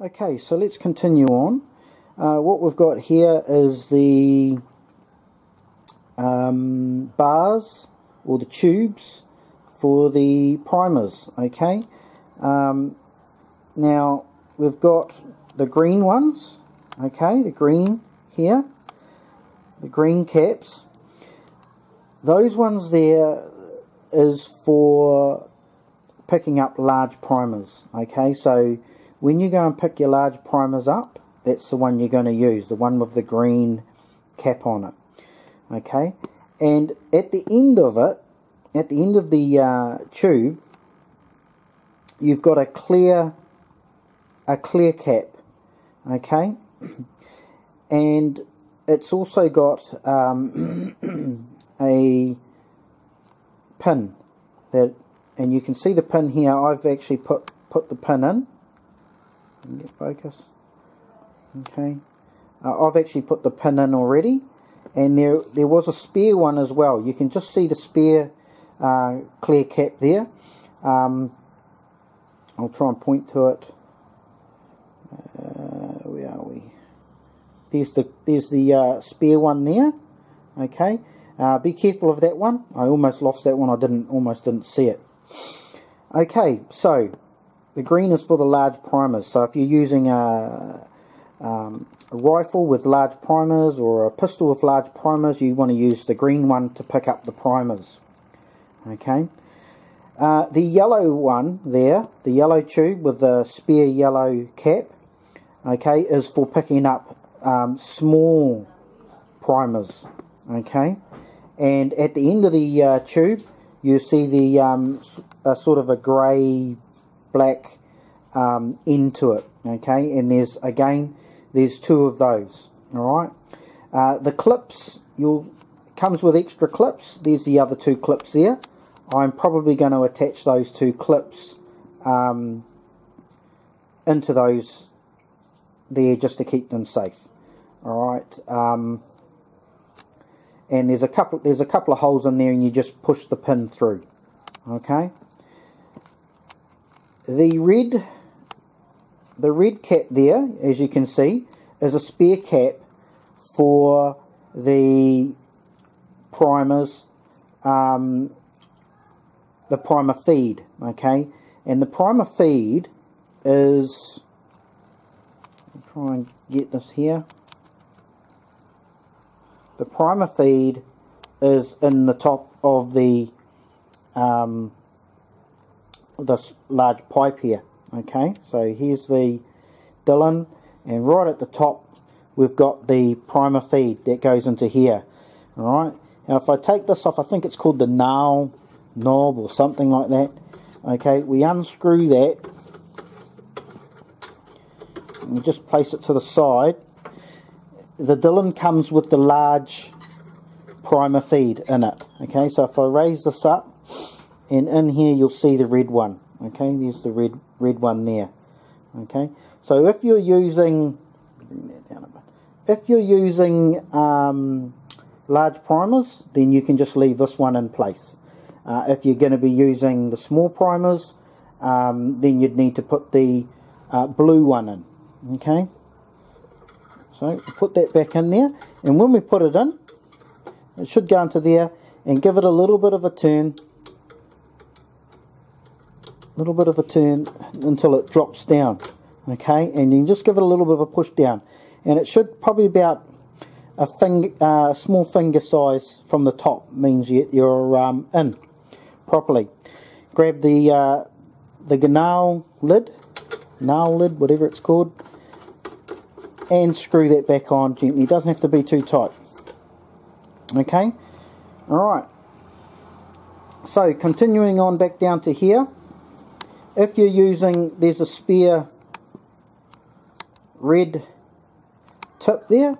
Okay, so let's continue on. What we've got here is the bars or the tubes for the primers. Okay, now we've got the green ones. Okay, the green here, the green caps. Those ones there is for picking up large primers. Okay, so when you go and pick your large primers up, that's the one you're going to use, the one with the green cap on it. Okay, and at the end of it, at the end of the tube, you've got a clear cap. Okay, and it's also got a pin that, and you can see the pin here. I've actually put the pin in. Get focus. Okay, I've actually put the pin in already, and there was a spare one as well. You can just see the spare clear cap there. I'll try and point to it. Where are we? There's the spare one there. Okay, be careful of that one. I almost lost that one. I almost didn't see it. Okay, so the green is for the large primers. So if you're using a rifle with large primers or a pistol with large primers, you want to use the green one to pick up the primers. Okay. The yellow one there, the yellow tube with the spare yellow cap, okay, is for picking up small primers. Okay. And at the end of the tube, you see the sort of a grey black end to it. Okay, and there's two of those. All right, the clips comes with extra clips. There's the other two clips there. I'm probably going to attach those two clips into those there just to keep them safe. All right, and there's a couple of holes in there, and you just push the pin through. Okay. The red cap there, as you can see, is a spare cap for the primers, the primer feed. Okay, and the primer feed is, I'll try and get this here. The primer feed is in the top of the this large pipe here. Okay, so here's the Dillon, and right at the top we've got the primer feed that goes into here. Alright, now if I take this off, I think it's called the knob or something like that. Okay, we unscrew that and we just place it to the side. The Dillon comes with the large primer feed in it. Okay, so if I raise this up, and in here you'll see the red one. Okay, there's the red one there. Okay, so if you're using, bring that down a bit. If you're using large primers, then you can just leave this one in place. If you're going to be using the small primers, then you'd need to put the blue one in. Okay, so put that back in there, and when we put it in, it should go into there, and give it a little bit of a turn. Until it drops down. Okay, and you just give it a little bit of a push down, and it should probably about a small finger size from the top, means you're in properly. Grab the nail lid, whatever it's called, and screw that back on gently. It doesn't have to be too tight. Okay, alright, so continuing on back down to here. If you're using, there's a spare red tip there,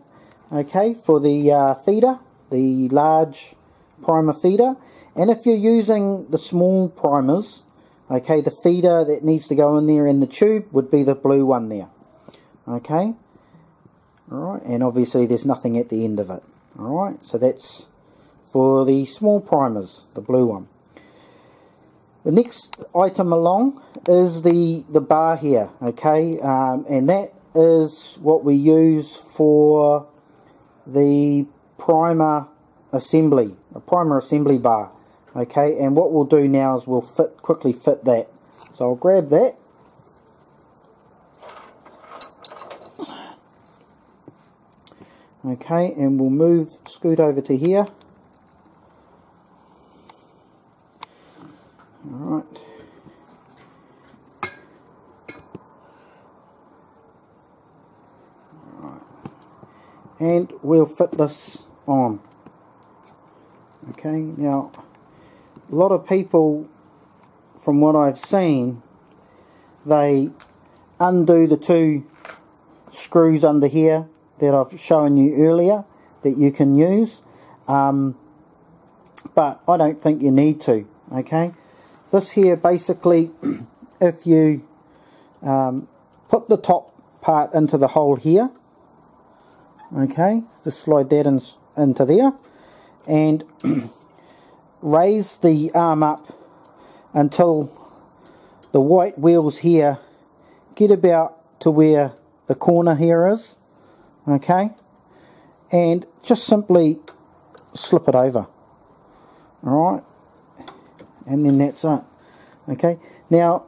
okay, for the feeder, the large primer feeder. And if you're using the small primers, okay, the feeder that needs to go in there in the tube would be the blue one there. Okay, alright, and obviously there's nothing at the end of it. Alright, so that's for the small primers, the blue one. The next item along is the bar here, okay, and that is what we use for the primer assembly, a primer assembly bar, okay. And what we'll do now is we'll quickly fit that. So I'll grab that. Okay, and we'll scoot over to here. Alright. And we'll fit this on. Okay, now a lot of people, from what I've seen, they undo the two screws under here that I've shown you earlier that you can use, but I don't think you need to. Okay, this here basically, if you put the top part into the hole here, okay, just slide that into there and raise the arm up until the white wheels here get about to where the corner here is, okay, and just simply slip it over. Alright, and then that's it. Okay, now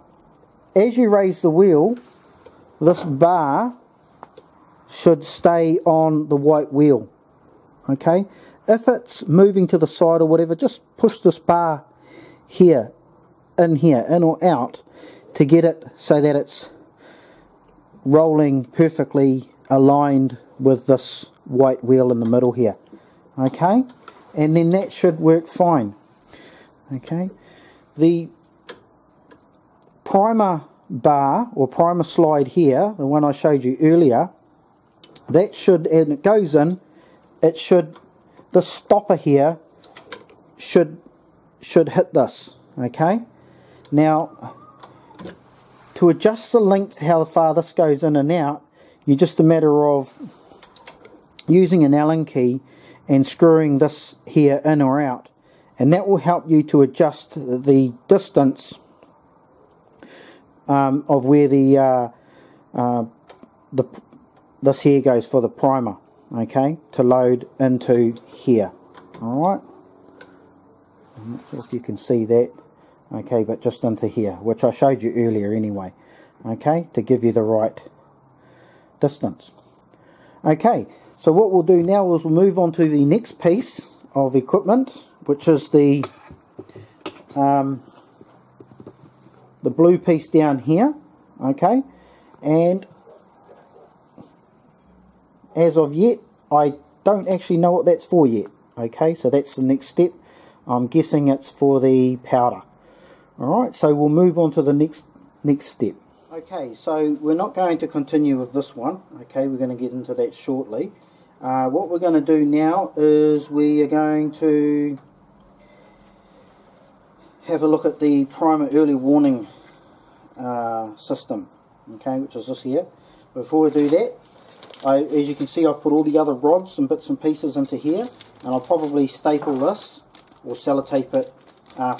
as you raise the wheel, this bar should stay on the white wheel. Okay, if it's moving to the side or whatever, just push this bar here, in or out, to get it so that it's rolling perfectly aligned with this white wheel in the middle here. Okay, and then that should work fine. Okay, the primer bar or primer slide here, the one I showed you earlier, that should, and it goes in, it should, the stopper here should hit this. Okay, now to adjust the length, how far this goes in and out, you're just a matter of using an Allen key and screwing this here in or out, and that will help you to adjust the distance of where this here goes for the primer, okay, to load into here. Alright, I'm not sure if you can see that, okay, but just into here, which I showed you earlier anyway, okay, to give you the right distance. Okay, so what we'll do now is we'll move on to the next piece of equipment, which is the blue piece down here, okay, and as of yet I don't actually know what that's for yet. Okay, so that's the next step. I'm guessing it's for the powder. Alright, so we'll move on to the next step. Okay, so we're not going to continue with this one. Okay, we're going to get into that shortly. What we're going to do now is we are going to have a look at the primer early warning system, okay, which is this here. Before we do that, as you can see, I've put all the other rods and bits and pieces into here, and I'll probably staple this or sellotape it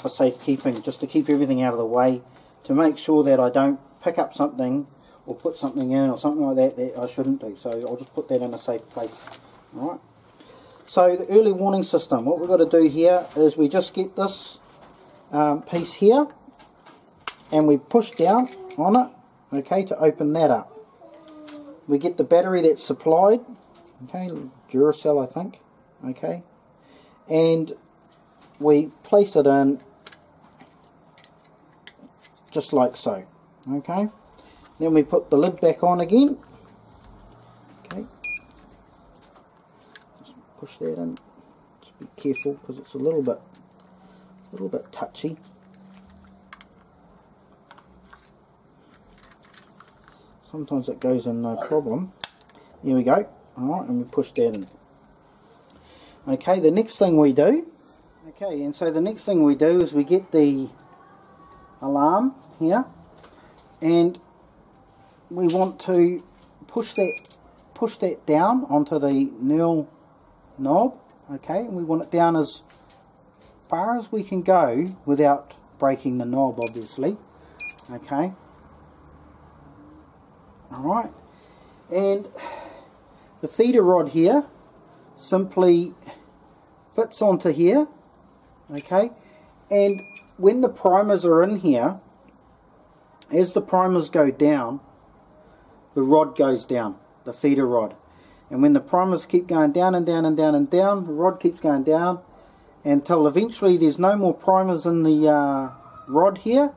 for safekeeping, just to keep everything out of the way, to make sure that I don't pick up something or put something in or something like that I shouldn't do. So I'll just put that in a safe place. Alright, so the early warning system, what we've got to do here is we just get this piece here and we push down on it, okay, to open that up. We get the battery that's supplied, okay, Duracell I think, okay, and we place it in just like so, okay. Then we put the lid back on again, okay, just push that in, just be careful because it's a little bit touchy. Sometimes it goes in no problem. Here we go. Alright, and we push that in. Okay, the next thing we do, okay, and so the next thing we do is we get the alarm here, and we want to push that down onto the knurl knob, okay, and we want it down as far as we can go without breaking the knob, obviously. Okay. Alright. And the feeder rod here simply fits onto here. Okay. And when the primers are in here, as the primers go down, the rod goes down, the feeder rod. And when the primers keep going down and down and down and down, the rod keeps going down until eventually there's no more primers in the rod here,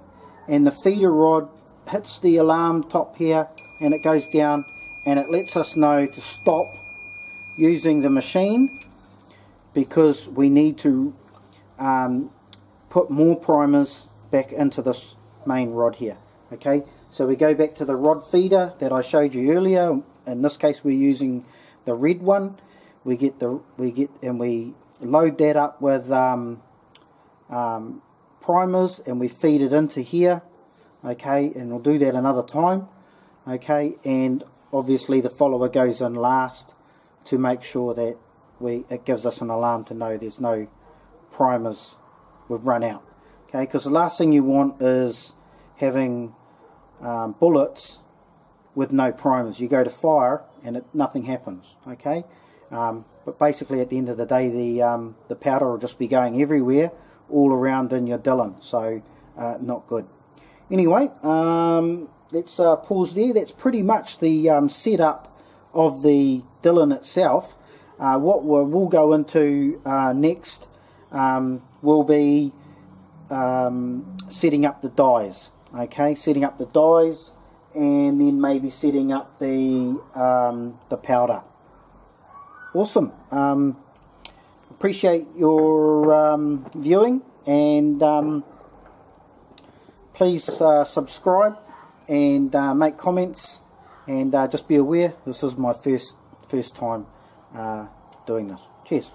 and the feeder rod hits the alarm top here and it goes down, and it lets us know to stop using the machine because we need to put more primers back into this main rod here. Okay, so we go back to the rod feeder that I showed you earlier. In this case we're using the red one. We load that up with primers, and we feed it into here. Okay, and we'll do that another time. Okay, and obviously the follower goes in last to make sure that it gives us an alarm to know there's no primers we've run out. Okay, because the last thing you want is having bullets with no primers. You go to fire and nothing happens. Okay, but basically at the end of the day the powder will just be going everywhere all around in your Dillon, so not good. Anyway, let's pause there. That's pretty much the setup of the Dillon itself. What we'll go into next will be setting up the dies. Okay, setting up the dies, and then maybe setting up the powder. Awesome. Appreciate your viewing, and please subscribe and make comments, and just be aware this is my first time doing this. Cheers.